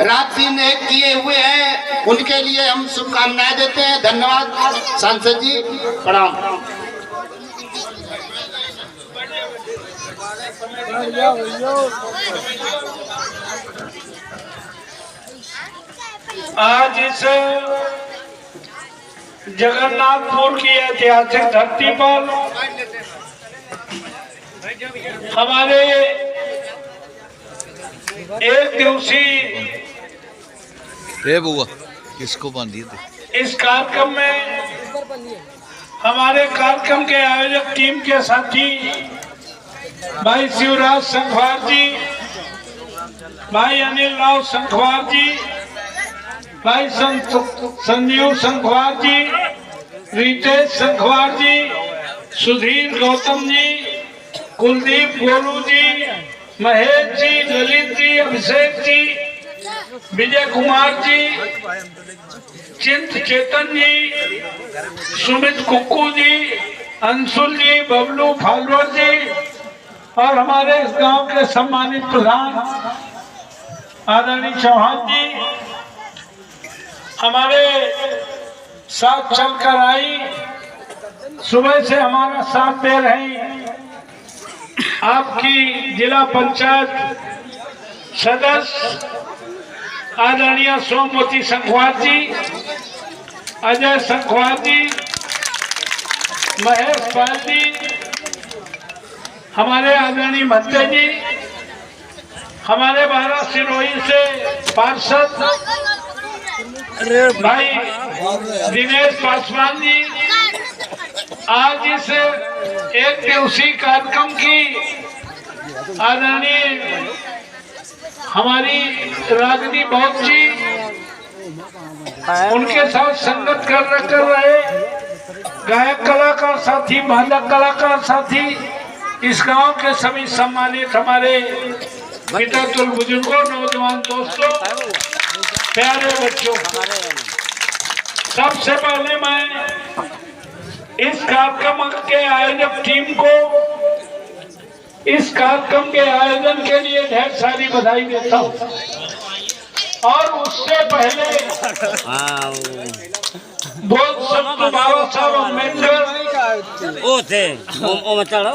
रात दिन एक किए हुए हैं, उनके लिए हम शुभकामनाएं देते हैं। धन्यवाद सांसद जी, प्रणाम। आज इस जगन्नाथपुर की ऐतिहासिक धरती पर हमारे एक दिवसीय बुआ किसको बांधी थी इस कार्यक्रम में हमारे कार्यक्रम के आयोजक टीम के साथी भाई शिवराज संखवार जी, भाई अनिल राव संखवार जी, भाई संजीव संखवार जी, रितेश संखवार जी, सुधीर गौतम जी, कुलदीप गोलू जी, महेश जी, ललित जी, अभिषेक जी, विजय कुमार जी, चिंत चेतन जी, सुमित कुक्कू जी, अंशुल जी, बबलू फालवर जी और हमारे इस गांव के सम्मानित प्रधान आदरणीय चौहान जी हमारे साथ चलकर आई, सुबह से हमारा साथ दे रही आपकी जिला पंचायत सदस्य आदरणीय सोमवती संखवार जी, अजय संखवार जी, महेश पाल जी, हमारे आदरणीय भत्ते जी, हमारे 12 सिरोही से पार्षद भाई दिनेश पासवान जी, आज इस एक दिवसीय कार्यक्रम की आदरणीय हमारी रागिनी बहुत जी उनके साथ संगत कर रहे गायक कलाकार साथी, बालक कलाकार साथी, इस गांव के सभी सम्मानित हमारे पितृतुल बुजुर्गों, नौजवान दोस्तों, प्यारे बच्चों, सबसे पहले मैं इस कार्यक्रम के आयोजक टीम को इस कार्यक्रम के आयोजन के लिए ढेर सारी बधाई देता हूँ। और उससे पहले बहुत संत बाबा साहब अम्बेडकर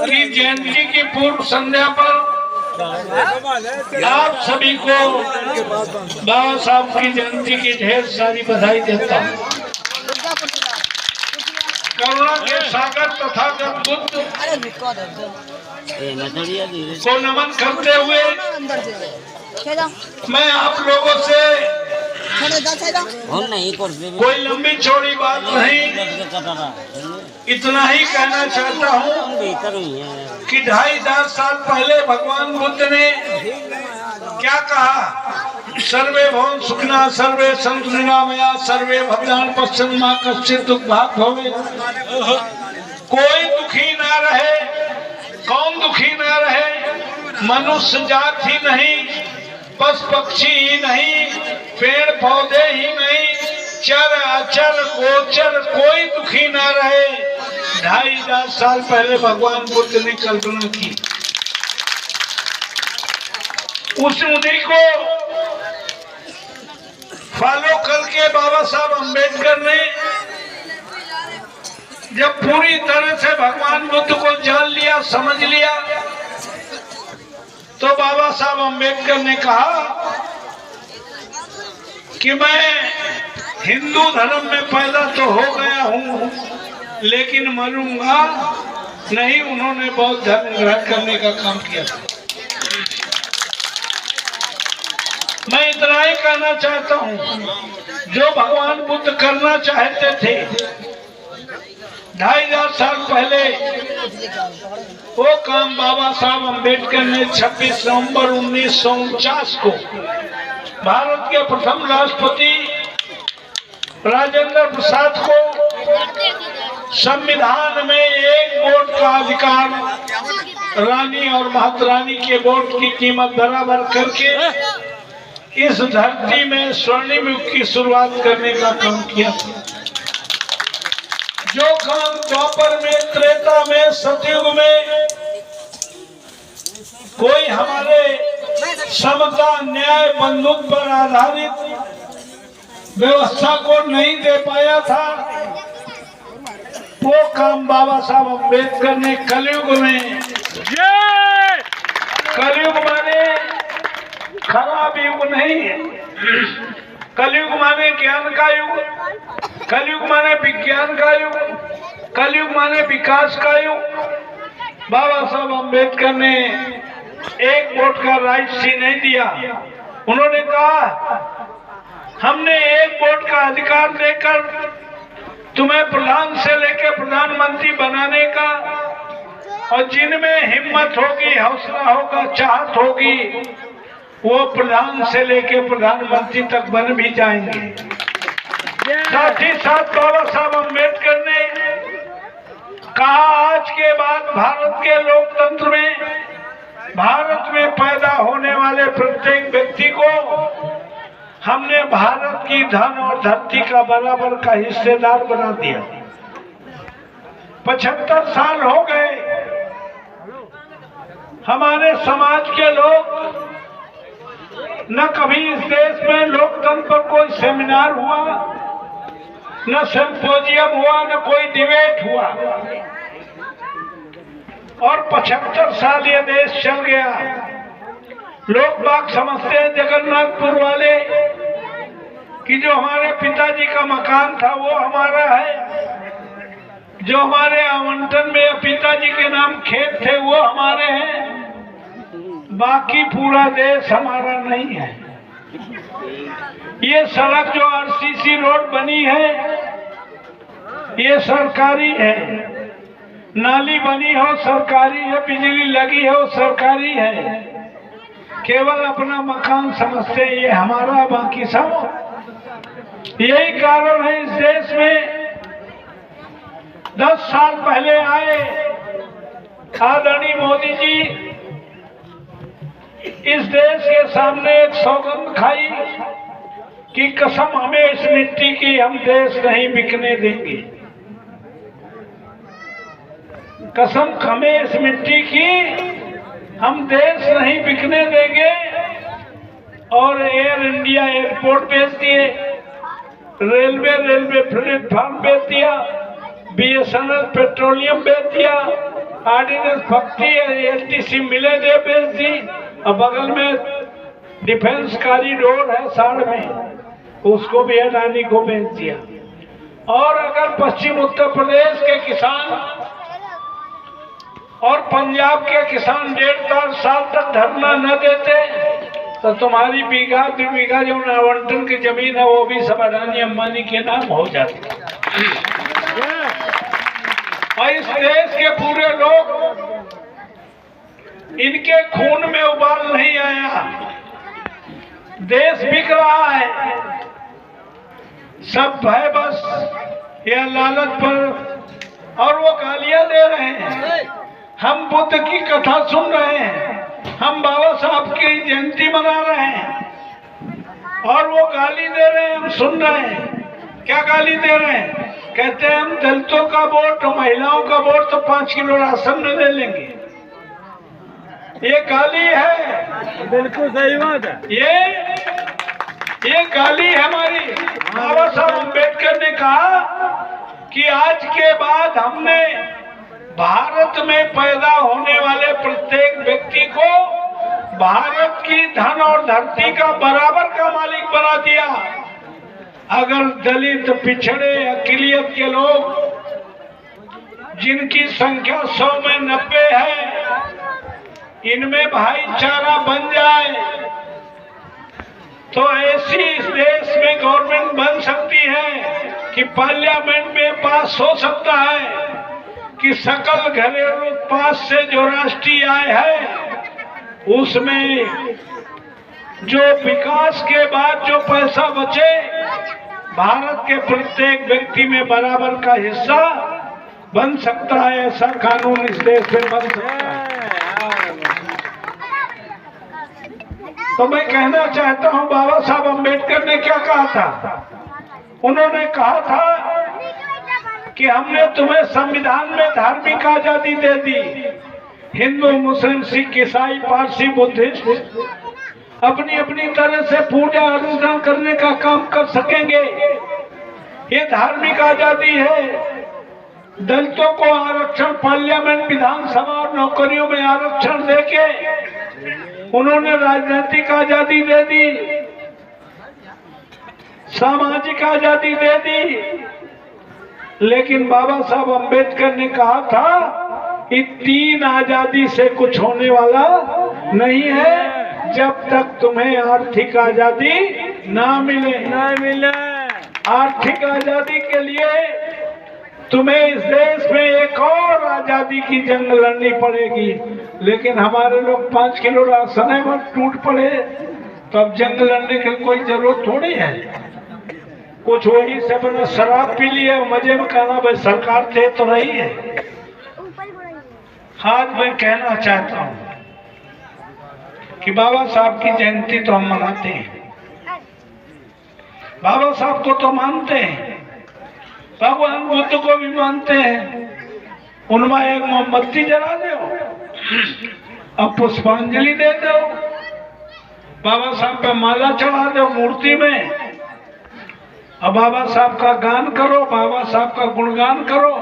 की जयंती की पूर्व संध्या पर आप सभी को बाबा साहब की जयंती की ढेर सारी बधाई देता हूँ। करुणा के सागर तथागत बुद्ध को नमन करते हुए मैं आप लोगों से कोई लंबी चौड़ी बात नहीं, इतना ही कहना चाहता हूँ कि 2500 साल पहले भगवान बुद्ध ने क्या कहा? सर्वे भवन सुखना, सर्वे संतु निरामया, सर्वे भद्राणि पश्यन्तु मा कश्चित् दुःखभाग् भवेत्। कोई दुखी ना रहे। कौन दुखी ना रहे? मनुष्य जात ही नहीं, पशु पक्षी ही नहीं, पेड़ पौधे ही नहीं, चर अचर गोचर कोई दुखी ना रहे। 2500 साल पहले भगवान बुद्ध ने कल्पना की। उस मुद्दे को फॉलो करके बाबा साहब अम्बेडकर ने जब पूरी तरह से भगवान बुद्ध को जान लिया, समझ लिया, तो बाबा साहब अम्बेडकर ने कहा कि मैं हिंदू धर्म में पैदा तो हो गया हूँ लेकिन मरूंगा नहीं। उन्होंने बौद्ध धर्म ग्रहण करने का काम किया। मैं इतना ही कहना चाहता हूँ, जो भगवान बुद्ध करना चाहते थे 2500 साल पहले, वो काम बाबा साहब अम्बेडकर ने 26 नवंबर 1949 को भारत के प्रथम राष्ट्रपति राजेंद्र प्रसाद को संविधान में एक वोट का अधिकार रानी और महारानी के वोट की कीमत बराबर करके इस धरती में स्वर्णिम युग की शुरुआत करने का काम किया। जो काम द्वापर में, त्रेता में, सतयुग में कोई हमारे समता न्याय बंधुत्व पर आधारित व्यवस्था को नहीं दे पाया था, वो काम बाबा साहब अम्बेडकर ने कलयुग में, कलयुग माने खराब युग नहीं है, कलयुग माने ज्ञान का युग, कलयुग माने विज्ञान का युग, कलयुग माने विकास का युग। बाबा साहब अम्बेडकर ने एक वोट का राइट ही नहीं दिया। उन्होंने कहा हमने एक वोट का अधिकार देकर तुम्हें प्रधान से लेकर प्रधानमंत्री बनाने का, और जिनमें हिम्मत होगी, हौसला होगा, चाहत होगी, वो प्रधान से लेकर प्रधानमंत्री तक बन भी जाएंगे। साथ ही साथ बाबा साहब अम्बेडकर ने कहा आज के बाद भारत के लोकतंत्र में, भारत में पैदा होने वाले प्रत्येक व्यक्ति को हमने भारत की धन और धरती का बराबर का हिस्सेदार बना दिया। 75 साल हो गए, हमारे समाज के लोग न कभी इस देश में लोकतंत्र पर कोई सेमिनार हुआ, न सिंपोजियम हुआ, न कोई डिबेट हुआ, और 75 साल ये देश चल गया। लोग बाग समझते हैं जगन्नाथपुर वाले कि जो हमारे पिताजी का मकान था वो हमारा है, जो हमारे आवंटन में पिताजी के नाम खेत थे वो हमारे हैं, बाकी पूरा देश हमारा नहीं है। ये सड़क जो आरसीसी रोड बनी है ये सरकारी है, नाली बनी हो सरकारी है, बिजली लगी हो सरकारी है, केवल अपना मकान समझते हैं ये हमारा, बाकी सब। यही कारण है इस देश में 10 साल पहले आए आदरणीय मोदी जी, इस देश के सामने एक सौगंध खाई कि कसम हमें इस मिट्टी की, हम देश नहीं बिकने देंगे, कसम हमें इस मिट्टी की, हम देश नहीं बिकने देंगे। और एयर इंडिया एयरपोर्ट बेच दिए, रेलवे प्लेटफॉर्म बेच दिया, BSNL पेट्रोलियम बेच दिया, ऑर्डिनेंस फैक्ट्री LTC मिले दे बेच दी, और बगल में डिफेंस कॉरिडोर है साड़ में, उसको भी अडानी को बेच दिया। और अगर पश्चिम उत्तर प्रदेश के किसान और पंजाब के किसान 1.5 साल तक धरना न देते तो तुम्हारी बीघा 2 बीघा जो आवंटन की जमीन है वो भी सब अडानी अंबानी के नाम हो जाती। और इस देश के पूरे लोग, इनके खून में उबाल नहीं आया, देश बिक रहा है, सब भय बस या लालच पर, और वो गालियां दे रहे हैं। हम बुद्ध की कथा सुन रहे हैं, हम बाबा साहब की जयंती मना रहे हैं, और वो गाली दे रहे हैं, हम सुन रहे हैं। क्या गाली दे रहे हैं? कहते हैं हम दलितों का वोट और महिलाओं का वोट तो 5 किलो राशन में ले लेंगे। ये गाली है, बिल्कुल सही बात है। ये गाली है हमारी। बाबा साहब अम्बेडकर ने कहा कि आज के बाद हमने भारत में पैदा होने वाले प्रत्येक व्यक्ति को भारत की धन और धरती का बराबर का मालिक बना दिया। अगर दलित, पिछड़े, अक़लियत के लोग जिनकी संख्या 100 में 90 है, इनमें भाईचारा बन जाए तो ऐसी इस देश में गवर्नमेंट बन सकती है कि पार्लियामेंट में पास हो सकता है कि सकल घरेलू उत्पाद से जो राष्ट्रीय आय है उसमें जो विकास के बाद जो पैसा बचे भारत के प्रत्येक व्यक्ति में बराबर का हिस्सा बन सकता है। ऐसा कानून इस देश में बन सकता है। तो मैं कहना चाहता हूं बाबा साहब अम्बेडकर ने क्या कहा था? उन्होंने कहा था कि हमने तुम्हें संविधान में धार्मिक आजादी दे दी, हिंदू, मुस्लिम, सिख, ईसाई, पारसी, बुद्धिस्ट अपनी अपनी तरह से पूजा अर्चना करने का काम कर सकेंगे। ये धार्मिक आजादी है। दलितों को आरक्षण, पार्लियामेंट, विधानसभा और नौकरियों में आरक्षण देके उन्होंने राजनीतिक आजादी दे दी, सामाजिक आजादी दे दी। लेकिन बाबा साहब अम्बेडकर ने कहा था कि 3 आजादी से कुछ होने वाला नहीं है जब तक तुम्हें आर्थिक आजादी ना मिले। आर्थिक आजादी के लिए तुम्हें इस देश में एक और आजादी की जंग लड़नी पड़ेगी। लेकिन हमारे लोग 5 किलो राशन है वो टूट पड़े, तो अब जंग लड़ने की कोई जरूरत थोड़ी है। कुछ वही से बना शराब पी लिए मजे में कहना भाई सरकार दे तो रही है। आज मैं कहना चाहता हूँ कि बाबा साहब की जयंती तो हम मनाते हैं, बाबा साहब को तो मानते हैं, भगवान बुद्ध को भी मानते हैं। उनमें एक मोमबत्ती जला दो, अब पुष्पांजलि दे दो, बाबा साहब पे माला चढ़ा दो मूर्ति में, अब बाबा साहब का गान करो, बाबा साहब का गुणगान करो,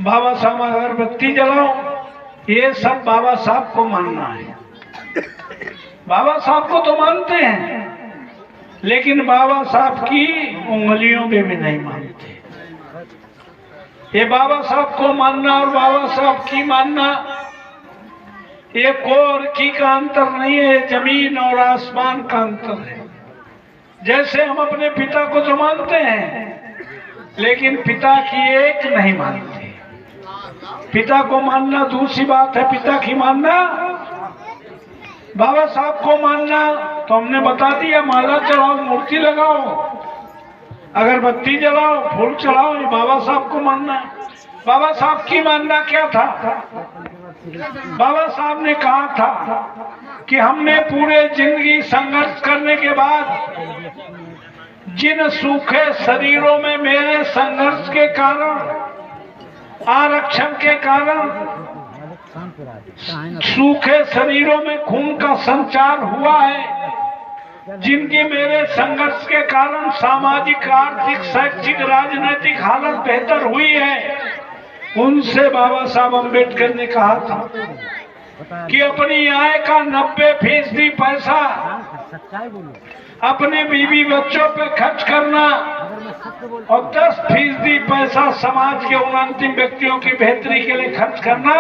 बाबा साहब अगरबत्ती जलाओ। ये सब बाबा साहब को मानना है। बाबा साहब को तो मानते हैं, लेकिन बाबा साहब की उंगलियों में भी नहीं मानते। ये बाबा साहब को मानना और बाबा साहब की मानना ये को और की का अंतर नहीं है, जमीन और आसमान का अंतर है। जैसे हम अपने पिता को तो मानते हैं, लेकिन पिता की एक नहीं मानते। पिता को मानना दूसरी बात है, पिता की मानना। बाबा साहब को मानना तो हमने बता दिया, माला चढ़ाओ, मूर्ति लगाओ, अगरबत्ती जलाओ, फूल चढ़ाओ, ये बाबा साहब को मानना है। बाबा साहब की मानना क्या था? बाबा साहब ने कहा था कि हमने पूरे जिंदगी संघर्ष करने के बाद जिन सूखे शरीरों में मेरे संघर्ष के कारण, आरक्षण के कारण सूखे शरीरों में खून का संचार हुआ है, जिनकी मेरे संघर्ष के कारण सामाजिक, आर्थिक, शैक्षिक, राजनीतिक हालत बेहतर हुई है, उनसे बाबा साहब अम्बेडकर ने कहा था कि अपनी आय का 90% पैसा अपने बीवी बच्चों पे खर्च करना और 10% पैसा समाज के उन अंतिम व्यक्तियों की बेहतरी के लिए खर्च करना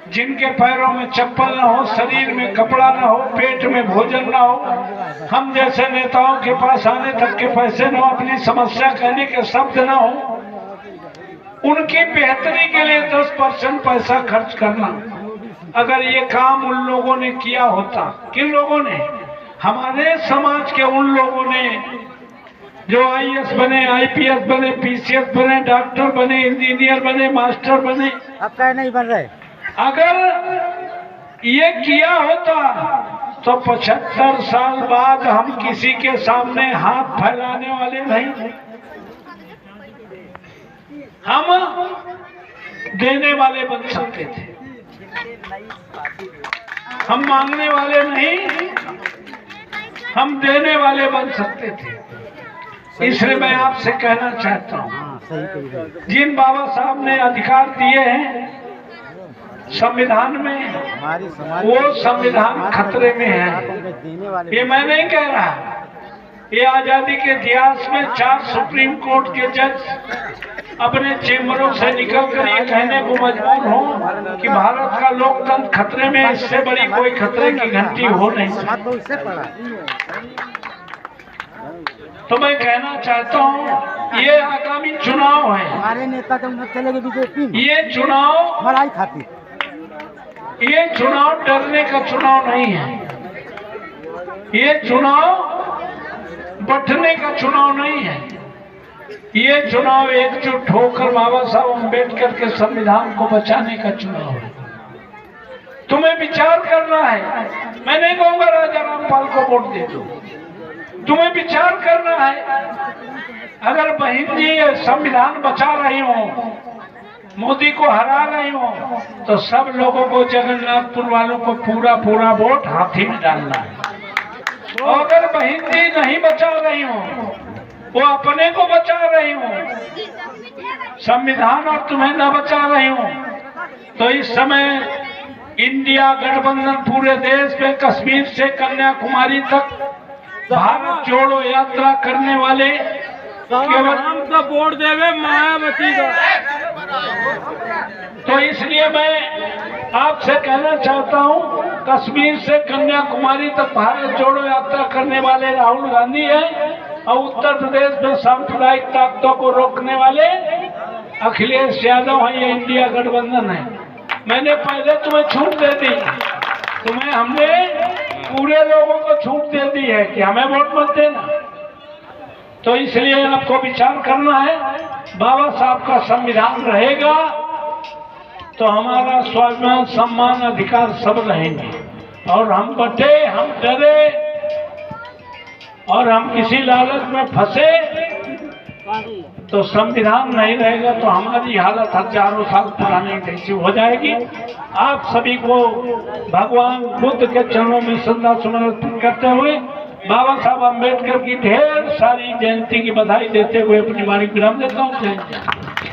जिनके पैरों में चप्पल न हो, शरीर में कपड़ा न हो, पेट में भोजन न हो, हम जैसे नेताओं के पास आने तक के पैसे न हो, अपनी समस्या कहने के शब्द न हो, उनकी बेहतरी के लिए 10% पैसा खर्च करना। अगर ये काम उन लोगों ने किया होता, किन लोगों ने? हमारे समाज के उन लोगों ने जो IAS बने, IPS बने, PCS बने, डॉक्टर बने, इंजीनियर बने, मास्टर बने, अब क्या नहीं बन रहे। अगर ये किया होता तो 75 साल बाद हम किसी के सामने हाथ फैलाने वाले नहीं, हम देने वाले बन सकते थे। हम मांगने वाले नहीं, हम देने वाले बन सकते थे। इसलिए मैं आपसे कहना चाहता हूँ, जिन बाबा साहब ने अधिकार दिए हैं संविधान में, वो संविधान खतरे में है। ये मैं नहीं कह रहा, ये आजादी के इतिहास में 4 सुप्रीम कोर्ट के जज अपने चेम्बरों से निकलकर ये कहने को मजबूर हो कि भारत का लोकतंत्र खतरे में, इससे बड़ी कोई खतरे की घंटी हो नहीं सकती। तो मैं कहना चाहता हूँ, ये आगामी चुनाव है, हमारे नेता तो चले गए बीजेपी, ये चुनाव मलाई खाती, ये चुनाव डरने का चुनाव नहीं है, ये चुनाव बंटने का चुनाव नहीं है, ये चुनाव एकजुट होकर बाबा साहब अम्बेडकर के संविधान को बचाने का चुनाव है। तुम्हें विचार करना है। मैं नहीं कहूंगा राजा रामपाल को वोट दे दो, तुम्हें विचार करना है। अगर बहन जी संविधान बचा रही हो मोदी को हरा रही हूँ तो सब लोगों को, जगन्नाथपुर वालों को पूरा पूरा वोट हाथी में डालना है। और अगर बहन जी नहीं बचा रही हूँ, वो अपने को बचा रही हूँ, संविधान और तुम्हें न बचा रही हूँ, तो इस समय इंडिया गठबंधन पूरे देश में कश्मीर से कन्याकुमारी तक भारत जोड़ो यात्रा करने वाले केवल का वोट देवे मायावती का। तो इसलिए मैं आपसे कहना चाहता हूं, कश्मीर से कन्याकुमारी तक भारत जोड़ो यात्रा करने वाले राहुल गांधी हैं और उत्तर प्रदेश में सांप्रदायिक ताकतों को रोकने वाले अखिलेश यादव हैं। ये इंडिया गठबंधन है। मैंने पहले तुम्हें छूट दे दी, हमने पूरे लोगों को छूट दे दी है कि हमें वोट मत देना। तो इसलिए आपको विचार करना है, बाबा साहब का संविधान रहेगा तो हमारा स्वाभिमान, सम्मान, अधिकार सब रहेंगे। और हम बटे, हम डरे और हम किसी लालच में फंसे तो संविधान नहीं रहेगा तो हमारी हालत हजारों साल पुरानी कैसी हो जाएगी। आप सभी को भगवान बुद्ध के चरणों में श्रद्धा सुमन करते हुए बाबा साहब अम्बेडकर की ढेर सारी जयंती की बधाई देते हुए अपनी वाणी विराम देता हूँ। जय हिंद।